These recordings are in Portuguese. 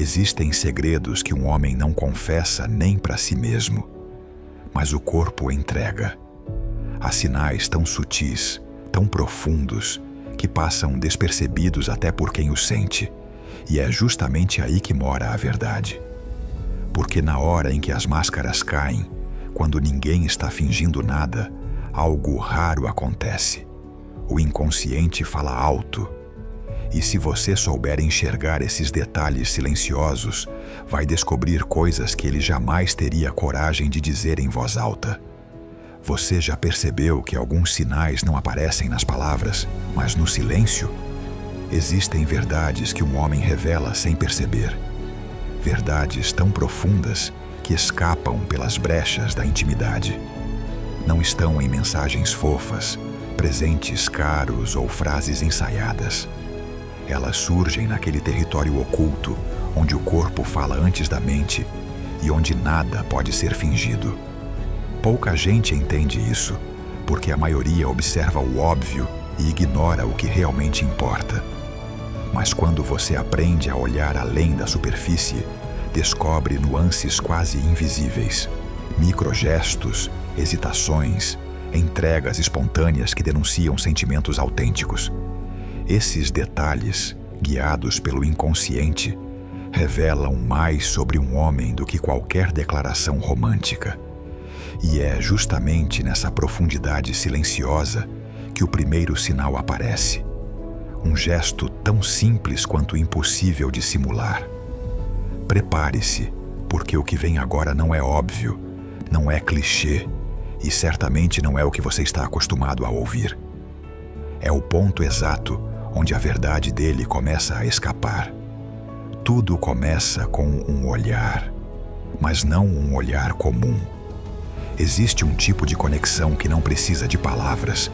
Existem segredos que um homem não confessa nem para si mesmo, mas o corpo entrega. Há sinais tão sutis, tão profundos, que passam despercebidos até por quem os sente, e é justamente aí que mora a verdade. Porque na hora em que as máscaras caem, quando ninguém está fingindo nada, algo raro acontece. O inconsciente fala alto. E se você souber enxergar esses detalhes silenciosos, vai descobrir coisas que ele jamais teria coragem de dizer em voz alta. Você já percebeu que alguns sinais não aparecem nas palavras, mas no silêncio? Existem verdades que um homem revela sem perceber. Verdades tão profundas que escapam pelas brechas da intimidade. Não estão em mensagens fofas, presentes caros ou frases ensaiadas. Elas surgem naquele território oculto, onde o corpo fala antes da mente e onde nada pode ser fingido. Pouca gente entende isso, porque a maioria observa o óbvio e ignora o que realmente importa. Mas quando você aprende a olhar além da superfície, descobre nuances quase invisíveis, microgestos, hesitações, entregas espontâneas que denunciam sentimentos autênticos. Esses detalhes, guiados pelo inconsciente, revelam mais sobre um homem do que qualquer declaração romântica. E é justamente nessa profundidade silenciosa que o primeiro sinal aparece. Um gesto tão simples quanto impossível de simular. Prepare-se, porque o que vem agora não é óbvio, não é clichê e certamente não é o que você está acostumado a ouvir. É o ponto exato onde a verdade dele começa a escapar. Tudo começa com um olhar, mas não um olhar comum. Existe um tipo de conexão que não precisa de palavras,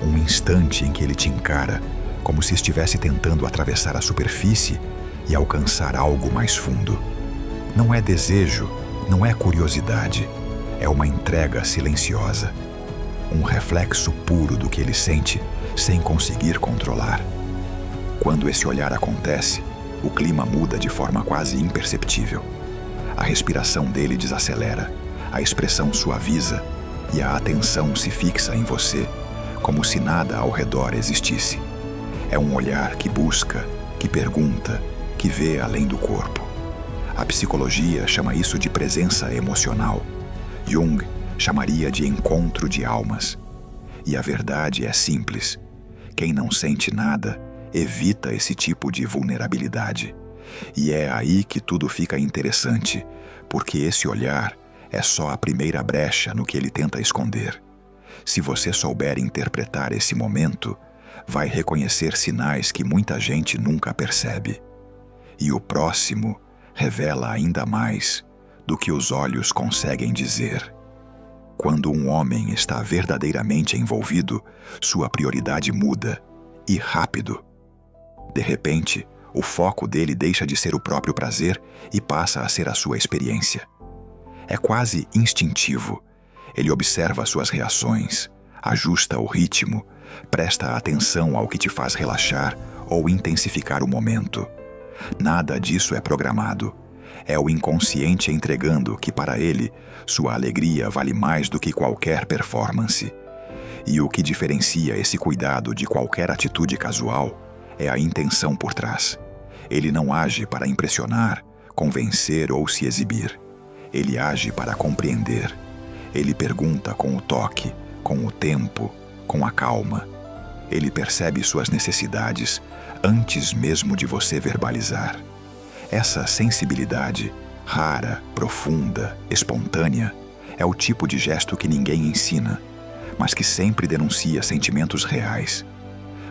um instante em que ele te encara, como se estivesse tentando atravessar a superfície e alcançar algo mais fundo. Não é desejo, não é curiosidade, é uma entrega silenciosa, um reflexo puro do que ele sente sem conseguir controlar. Quando esse olhar acontece, o clima muda de forma quase imperceptível. A respiração dele desacelera, a expressão suaviza e a atenção se fixa em você, como se nada ao redor existisse. É um olhar que busca, que pergunta, que vê além do corpo. A psicologia chama isso de presença emocional. Jung chamaria de encontro de almas. E a verdade é simples. Quem não sente nada evita esse tipo de vulnerabilidade. E é aí que tudo fica interessante, porque esse olhar é só a primeira brecha no que ele tenta esconder. Se você souber interpretar esse momento, vai reconhecer sinais que muita gente nunca percebe. E o próximo revela ainda mais do que os olhos conseguem dizer. Quando um homem está verdadeiramente envolvido, sua prioridade muda, e rápido. De repente, o foco dele deixa de ser o próprio prazer e passa a ser a sua experiência. É quase instintivo. Ele observa suas reações, ajusta o ritmo, presta atenção ao que te faz relaxar ou intensificar o momento. Nada disso é programado. É o inconsciente entregando que, para ele, sua alegria vale mais do que qualquer performance. E o que diferencia esse cuidado de qualquer atitude casual é a intenção por trás. Ele não age para impressionar, convencer ou se exibir. Ele age para compreender. Ele pergunta com o toque, com o tempo, com a calma. Ele percebe suas necessidades antes mesmo de você verbalizar. Essa sensibilidade, rara, profunda, espontânea, é o tipo de gesto que ninguém ensina, mas que sempre denuncia sentimentos reais.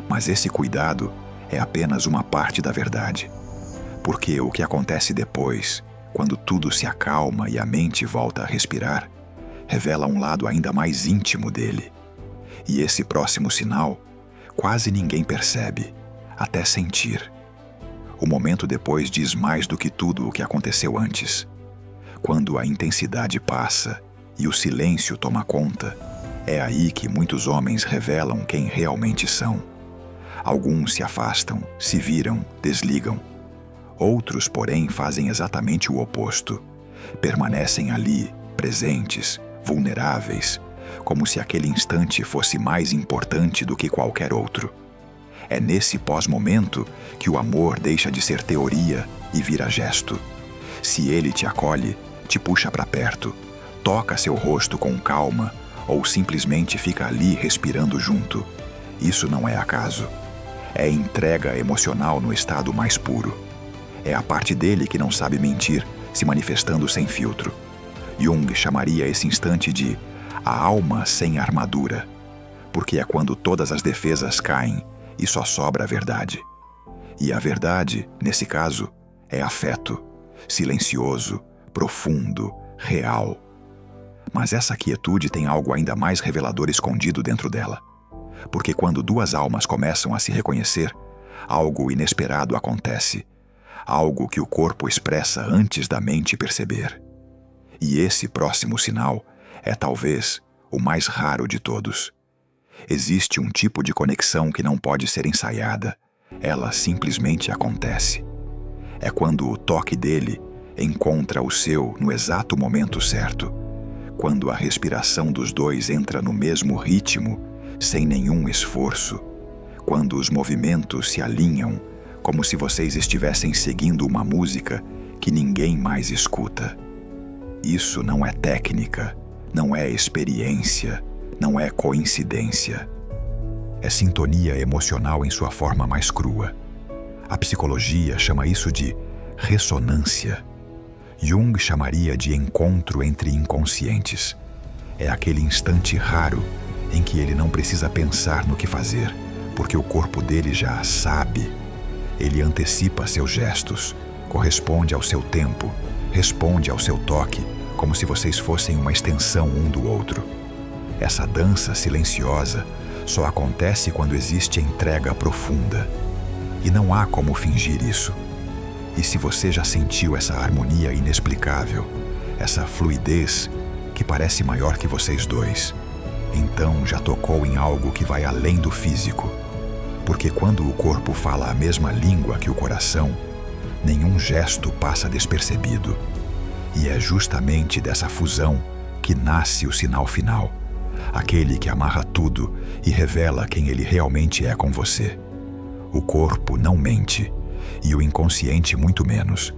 Mas esse cuidado é apenas uma parte da verdade, porque o que acontece depois, quando tudo se acalma e a mente volta a respirar, revela um lado ainda mais íntimo dele. E esse próximo sinal, quase ninguém percebe, até sentir. O momento depois diz mais do que tudo o que aconteceu antes. Quando a intensidade passa e o silêncio toma conta, é aí que muitos homens revelam quem realmente são. Alguns se afastam, se viram, desligam. Outros, porém, fazem exatamente o oposto. Permanecem ali, presentes, vulneráveis, como se aquele instante fosse mais importante do que qualquer outro. É nesse pós-momento que o amor deixa de ser teoria e vira gesto. Se ele te acolhe, te puxa para perto, toca seu rosto com calma ou simplesmente fica ali respirando junto, isso não é acaso. É entrega emocional no estado mais puro. É a parte dele que não sabe mentir, se manifestando sem filtro. Jung chamaria esse instante de a alma sem armadura, porque é quando todas as defesas caem e só sobra a verdade. E a verdade, nesse caso, é afeto, silencioso, profundo, real. Mas essa quietude tem algo ainda mais revelador escondido dentro dela. Porque quando duas almas começam a se reconhecer, algo inesperado acontece, algo que o corpo expressa antes da mente perceber. E esse próximo sinal é talvez o mais raro de todos. Existe um tipo de conexão que não pode ser ensaiada, ela simplesmente acontece. É quando o toque dele encontra o seu no exato momento certo, quando a respiração dos dois entra no mesmo ritmo, sem nenhum esforço, quando os movimentos se alinham, como se vocês estivessem seguindo uma música que ninguém mais escuta. Isso não é técnica, não é experiência, não é coincidência. É sintonia emocional em sua forma mais crua. A psicologia chama isso de ressonância. Jung chamaria de encontro entre inconscientes. É aquele instante raro em que ele não precisa pensar no que fazer, porque o corpo dele já sabe. Ele antecipa seus gestos, corresponde ao seu tempo, responde ao seu toque, como se vocês fossem uma extensão um do outro. Essa dança silenciosa só acontece quando existe entrega profunda. E não há como fingir isso. E se você já sentiu essa harmonia inexplicável, essa fluidez que parece maior que vocês dois, então já tocou em algo que vai além do físico. Porque quando o corpo fala a mesma língua que o coração, nenhum gesto passa despercebido. E é justamente dessa fusão que nasce o sinal final, aquele que amarra tudo e revela quem ele realmente é com você. O corpo não mente, e o inconsciente muito menos.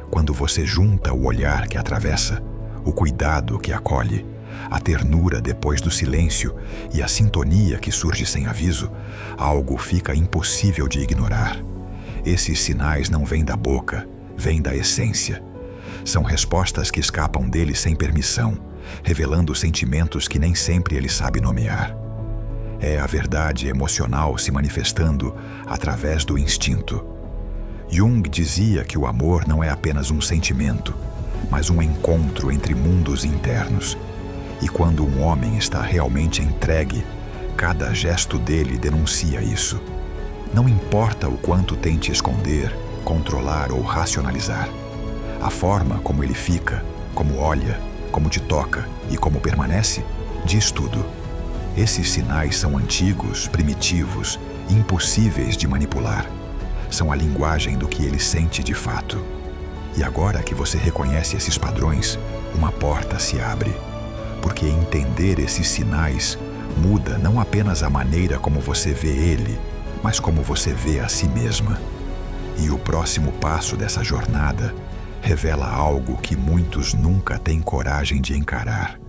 Quando você junta o olhar que atravessa, o cuidado que acolhe, a ternura depois do silêncio e a sintonia que surge sem aviso, algo fica impossível de ignorar. Esses sinais não vêm da boca, vêm da essência. São respostas que escapam dele sem permissão, revelando sentimentos que nem sempre ele sabe nomear. É a verdade emocional se manifestando através do instinto. Jung dizia que o amor não é apenas um sentimento, mas um encontro entre mundos internos. E quando um homem está realmente entregue, cada gesto dele denuncia isso. Não importa o quanto tente esconder, controlar ou racionalizar. A forma como ele fica, como olha, como te toca e como permanece, diz tudo. Esses sinais são antigos, primitivos, impossíveis de manipular. São a linguagem do que ele sente de fato. E agora que você reconhece esses padrões, uma porta se abre. Porque entender esses sinais muda não apenas a maneira como você vê ele, mas como você vê a si mesma. E o próximo passo dessa jornada revela algo que muitos nunca têm coragem de encarar.